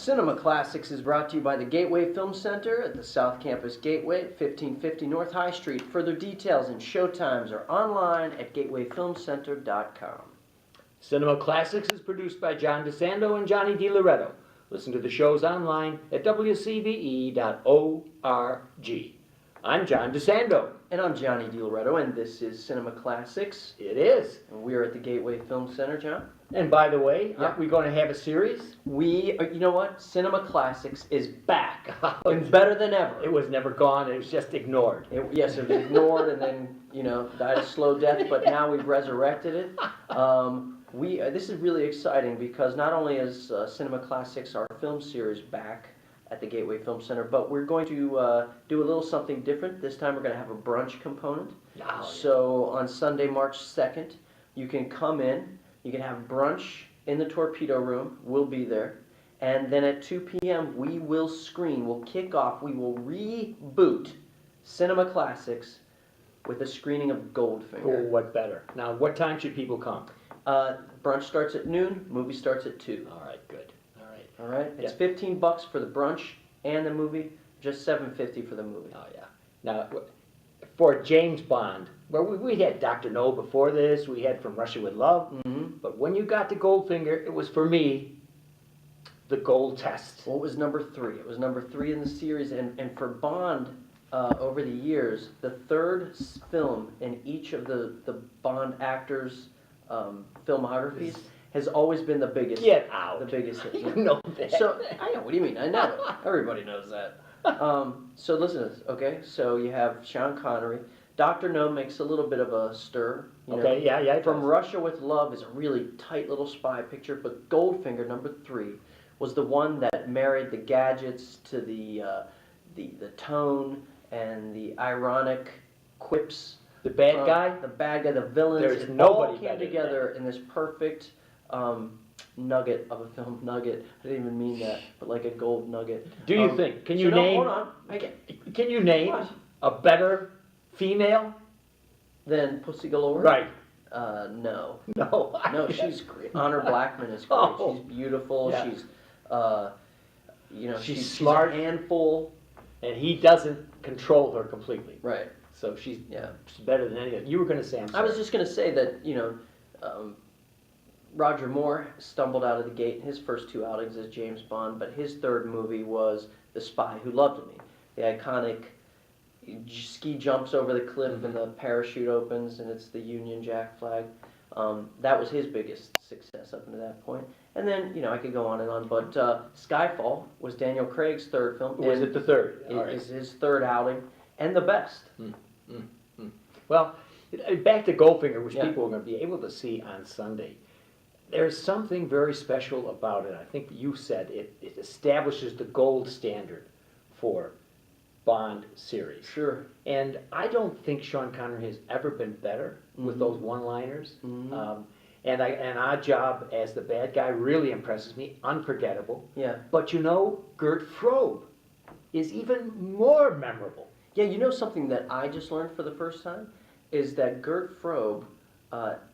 Cinema Classics is brought to you by the Gateway Film Center at the South Campus Gateway at 1550 North High Street. Further details and showtimes are online at gatewayfilmcenter.com. Cinema Classics is produced by John DeSando and Johnny DiLoretto. Listen to the shows online at wcbe.org. I'm John DeSando. And I'm Johnny DiLoretto, and this is Cinema Classics. It is. And we are at the Gateway Film Center, John. And by the way, Yeah. are we going to have a series? You know what? Cinema Classics is back and better than ever. It was never gone. It was just ignored. Yes, it was ignored and then, died a slow death, but now we've resurrected it. This is really exciting because not only is Cinema Classics, our film series, back at the Gateway Film Center, but we're going to do a little something different. This time we're going to have a brunch component. So on Sunday, March 2nd, you can come in, you can have brunch in the torpedo room. We'll be there. And then at 2 p.m. we will kick off, we will reboot Cinema Classics with a screening of Goldfinger. Oh, what better. Now, what time should people come? Brunch starts at noon, movie starts at 2. All right, good. All right? It's Yeah. $15 for the brunch and the movie, just $7.50 for the movie. Oh, yeah. Now, for James Bond, well, we had Dr. No before this, we had From Russia with Love, but when you got to Goldfinger, it was, for me, the gold test. Well, it was number 3. It was number 3 in the series, and for Bond, over the years, the third film in each of the Bond actors' filmographies has always been the biggest. Get out. The biggest hit. You know that. So, I know, what do you mean? I know it. Everybody knows that. So listen to this, okay? So you have Sean Connery. Dr. No makes a little bit of a stir. Okay, yeah. it From does. Russia with Love is a really tight little spy picture, but Goldfinger, number 3, was the one that married the gadgets to the tone and the ironic quips. The bad guy? The bad guy, the villains. There's it nobody all came better than together in this perfect nugget of a film. Nugget. I didn't even mean that, but like a gold nugget. Do you think? Can you no, name? hold on. Can you name What? a better female? Then Pussy Galore? Right. No. No. No, she's great. Honor Blackman is great. Oh. She's beautiful. Yeah. She's smart. She's a handful. And he doesn't control her completely. Right. So she's Yeah. better than any of them. You were going to say, I'm I sorry. was just going to say that, Roger Moore stumbled out of the gate in his first 2 outings as James Bond, but his third movie was The Spy Who Loved Me. The iconic ski jumps over the cliff and the parachute opens and it's the Union Jack flag. That was his biggest success up until that point. And then, I could go on and on, but Skyfall was Daniel Craig's third film. Was it the third? All It right. is his third outing and the best. Well, back to Goldfinger, which Yeah. people are going to be able to see on Sunday. There's something very special about it. I think you said it establishes the gold standard for Bond series. Sure. And I don't think Sean Connery has ever been better with those one-liners. And our job as the bad guy really impresses me. Unforgettable. Yeah. But Gert Frobe is even more memorable. Yeah, something that I just learned for the first time is that Gert Frobe,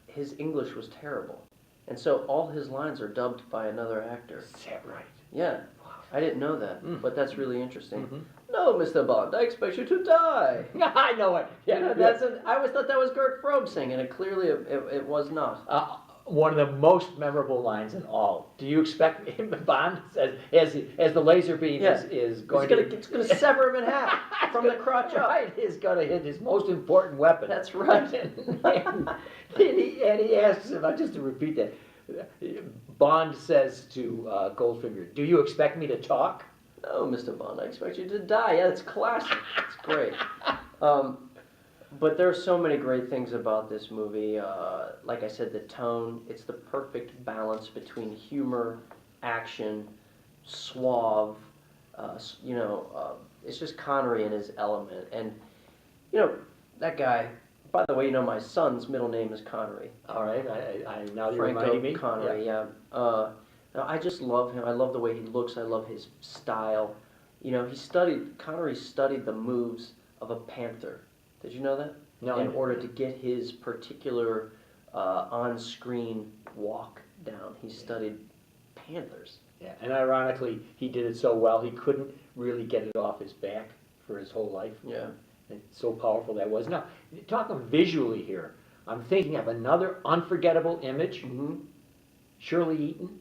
his English was terrible. And so all his lines are dubbed by another actor. Is that right? Yeah. I didn't know that, but that's really interesting. Mhm. No, Mr. Bond, I expect you to die. I know it. Yeah, I always thought that was Gert Frobe singing, and clearly it was not. One of the most memorable lines in all. Do you expect him, Bond, as the laser beam is going It's going to sever him in half from the crotch up. Right, he's going to hit his most important weapon. That's right. and he asks him, just to repeat that, Bond says to Goldfinger, do you expect me to talk? No, Mr. Bond, I expect you to die. Yeah, it's classic. It's great. But there are so many great things about this movie. Like I said, the tone, it's the perfect balance between humor, action, suave, it's just Connery in his element. And, that guy, by the way, my son's middle name is Connery. All right, I now you're Franco reminding me. Connery, yeah. No, I just love him. I love the way he looks. I love his style. Connery studied the moves of a panther. Did you know that? No. In order to get his particular on-screen walk down, he studied panthers. Yeah, and ironically, he did it so well, he couldn't really get it off his back for his whole life. Yeah. And so powerful that was. Now, talking visually here, I'm thinking of another unforgettable image, Mm-hmm. Shirley Eaton.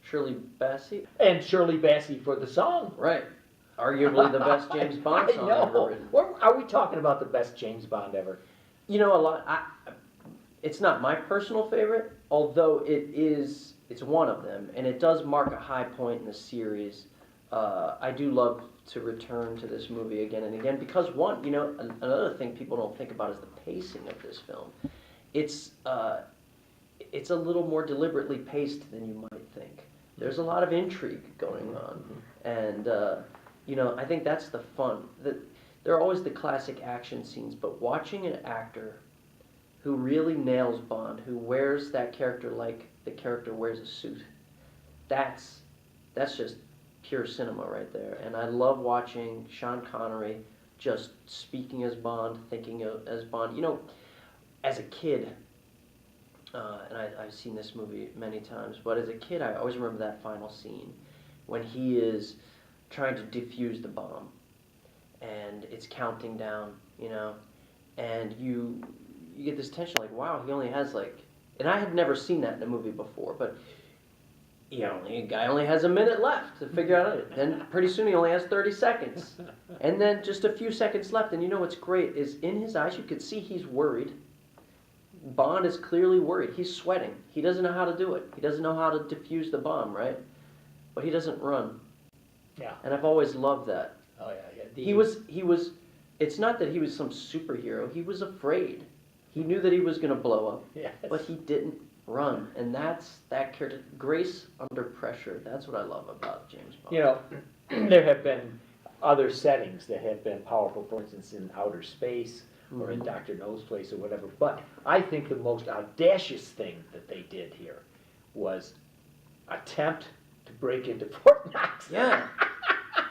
Shirley Bassey. And Shirley Bassey for the song. Right. Arguably the best James Bond song ever written. What, are we talking about the best James Bond ever? You know, it's not my personal favorite, although it's one of them, and it does mark a high point in the series. I do love to return to this movie again and again because one, you know, another thing people don't think about is the pacing of this film. It's a little more deliberately paced than you might think. There's a lot of intrigue going on, and you know, I think that's the fun. There are always the classic action scenes, but watching an actor who really nails Bond, who wears that character like the character wears a suit, that's just pure cinema right there. And I love watching Sean Connery just speaking as Bond, thinking as Bond. You know, as a kid, and I've seen this movie many times, but as a kid I always remember that final scene when he is trying to defuse the bomb and it's counting down, you know, and you get this tension like, wow, he only has like, and I had never seen that in a movie before, but the guy only has a minute left to figure out it. Then pretty soon he only has 30 seconds. And then just a few seconds left. And you know what's great is in his eyes you could see he's worried. Bond is clearly worried. He's sweating. He doesn't know how to do it. He doesn't know how to defuse the bomb, right? But he doesn't run. Yeah. And I've always loved that. Oh yeah, yeah. He was, it's not that he was some superhero. He was afraid. He knew that he was going to blow up. Yes. But he didn't run. And that's that character, grace under pressure. That's what I love about James Bond. You know, there have been other settings that have been powerful, for instance, in outer space or in Dr. No's place or whatever. But I think the most audacious thing that they did here was attempt to break into Fort Knox. Yeah.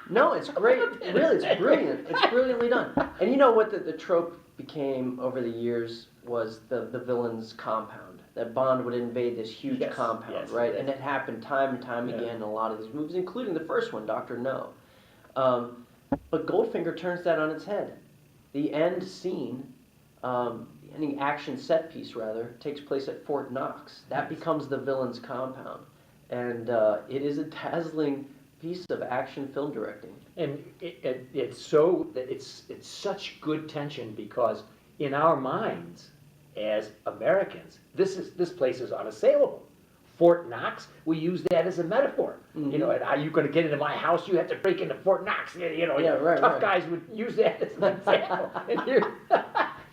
No, it's great. Really, it's brilliant. It's brilliantly done. And you know what the trope became over the years was the villain's compound. That Bond would invade this huge compound, right? Yes. And it happened time and time again in a lot of these movies, including the first one, Dr. No. But Goldfinger turns that on its head. The end scene, any action set piece rather, takes place at Fort Knox. That becomes the villain's compound. And it is a dazzling piece of action film directing. And it's such good tension because in our minds as Americans, this place is unassailable. Fort Knox, we use that as a metaphor. Mm-hmm. You know, and are you going to get into my house? You have to break into Fort Knox. You know, Yeah, right, tough right. guys would use that as an example. And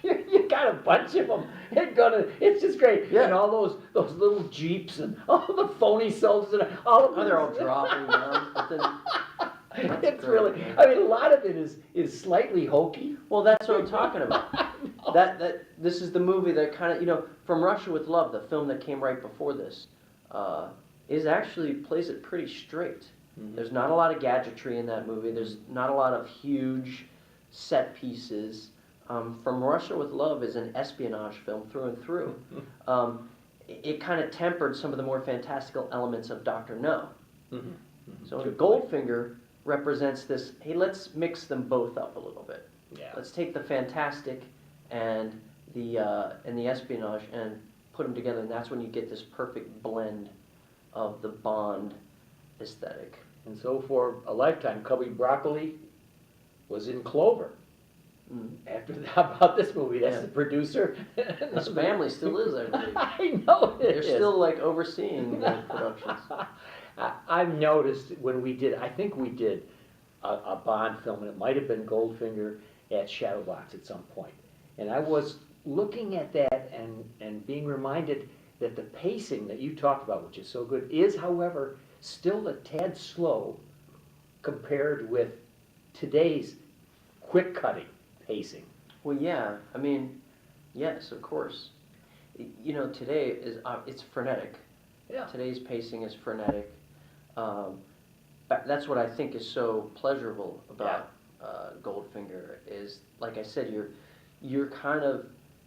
you got a bunch of them. It's just great. Yeah. And all those little jeeps and all the phony soldiers and all of them. Oh, they're all dropping down. But then, It's great, really, man. I mean, a lot of it is slightly hokey. well, that's what I'm talking about. This is the movie that kind of, you know, From Russia with Love, the film that came right before this, is actually plays it pretty straight. Mm-hmm. There's not a lot of gadgetry in that movie. There's not a lot of huge set pieces. From Russia with Love is an espionage film through and through. It kind of tempered some of the more fantastical elements of Dr. No. Mm-hmm. Mm-hmm. So Good Goldfinger represents this, hey, let's mix them both up a little bit. Yeah. Let's take the fantastic and the espionage and put them together, and that's when you get this perfect blend of the Bond aesthetic. And so for a lifetime, Cubby Broccoli was in Clover. After how about this movie? That's Yeah. the producer. His family still is, I believe. I know it They're is. still like overseeing the productions. I've noticed when I think we did a Bond film, and it might have been Goldfinger at Shadowbox at some point. And I was looking at that and being reminded that the pacing that you talked about, which is so good, is, however, still a tad slow compared with today's quick-cutting pacing. Well, yeah, I mean, yes, of course. You know, today is it's frenetic. Yeah. Today's pacing is frenetic. That's what I think is so pleasurable about Goldfinger is, like I said, you're kind of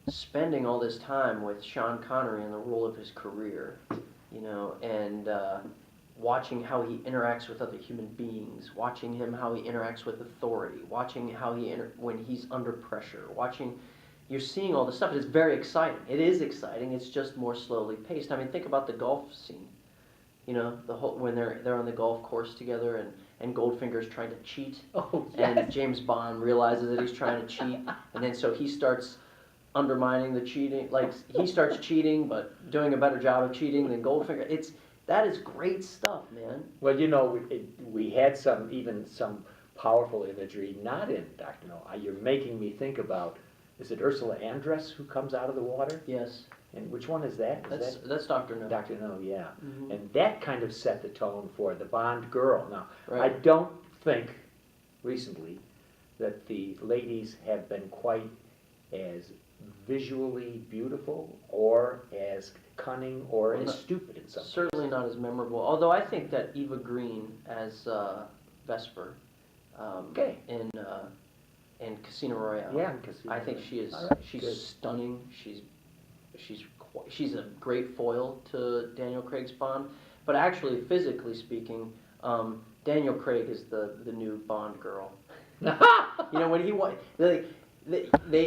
spending all this time with Sean Connery in the role of his career, you know, and watching how he interacts with other human beings, watching him how he interacts with authority, watching how when he's under pressure, watching. You're seeing all this stuff. It's very exciting. It is exciting. It's just more slowly paced. I mean, think about the golf scene. You know, the whole when they're on the golf course together, and Goldfinger's trying to cheat, Oh, yes. and James Bond realizes that he's trying to cheat, and then so he starts undermining the cheating. Like he starts cheating, but doing a better job of cheating than Goldfinger. That is great stuff, man. Well, you know, we had even some powerful imagery, not in Dr. No. You're making me think about, is it Ursula Andress who comes out of the water? Yes. And which one is that? That's Dr. No. Dr. No, yeah. Mm-hmm. And that kind of set the tone for the Bond girl. Now, Right. I don't think recently that the ladies have been quite as visually beautiful or as cunning or Well, as not- stupid in some Certainly not as memorable. Although I think that Eva Green as Vesper Okay. in Casino Royale. Yeah, because I think she is. All right, she's good. stunning. She's a great foil to Daniel Craig's Bond. But actually, physically speaking, Daniel Craig is the new Bond girl. You know when they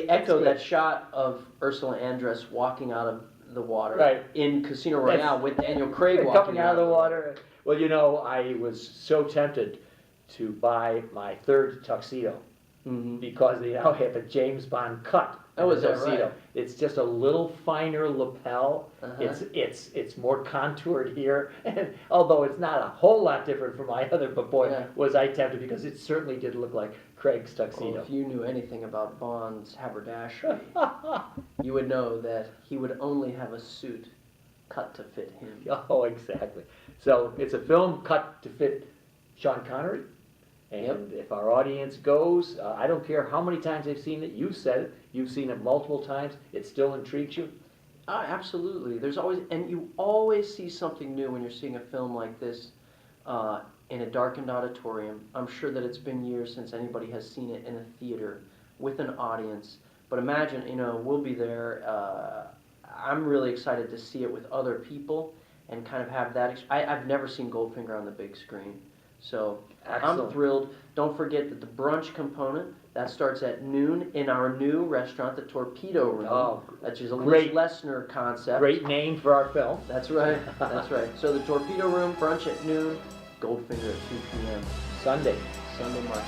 echo good. that shot of Ursula Andress walking out of the water Right. in Casino Royale with Daniel Craig Coming walking out of the water. Well, you know, I was so tempted to buy my third tuxedo Mm-hmm. because they now have a James Bond cut. Oh, in is the that tuxedo. right? It's just a little finer lapel. Uh-huh. It's more contoured here, and although it's not a whole lot different from my other, but boy, Yeah. was I tempted because it certainly did look like Craig's Well, tuxedo. if you knew anything about Bond's haberdashery, you would know that he would only have a suit cut to fit him. Oh, exactly. So it's a film cut to fit Sean Connery. And if our audience goes, I don't care how many times they've seen it, you've said it, you've seen it multiple times, it still intrigues you. Absolutely. And you always see something new when you're seeing a film like this in a darkened auditorium. I'm sure that it's been years since anybody has seen it in a theater with an audience. But imagine, we'll be there. I'm really excited to see it with other people and kind of have that. I've never seen Goldfinger on the big screen. So Excellent. I'm thrilled. Don't forget that the brunch component, that starts at noon in our new restaurant, the Torpedo Room, Oh, which is a great. Liz Lesner concept. Great name for our film. That's right. That's right. So the Torpedo Room, brunch at noon, Goldfinger at 2 p.m. Sunday. Sunday, March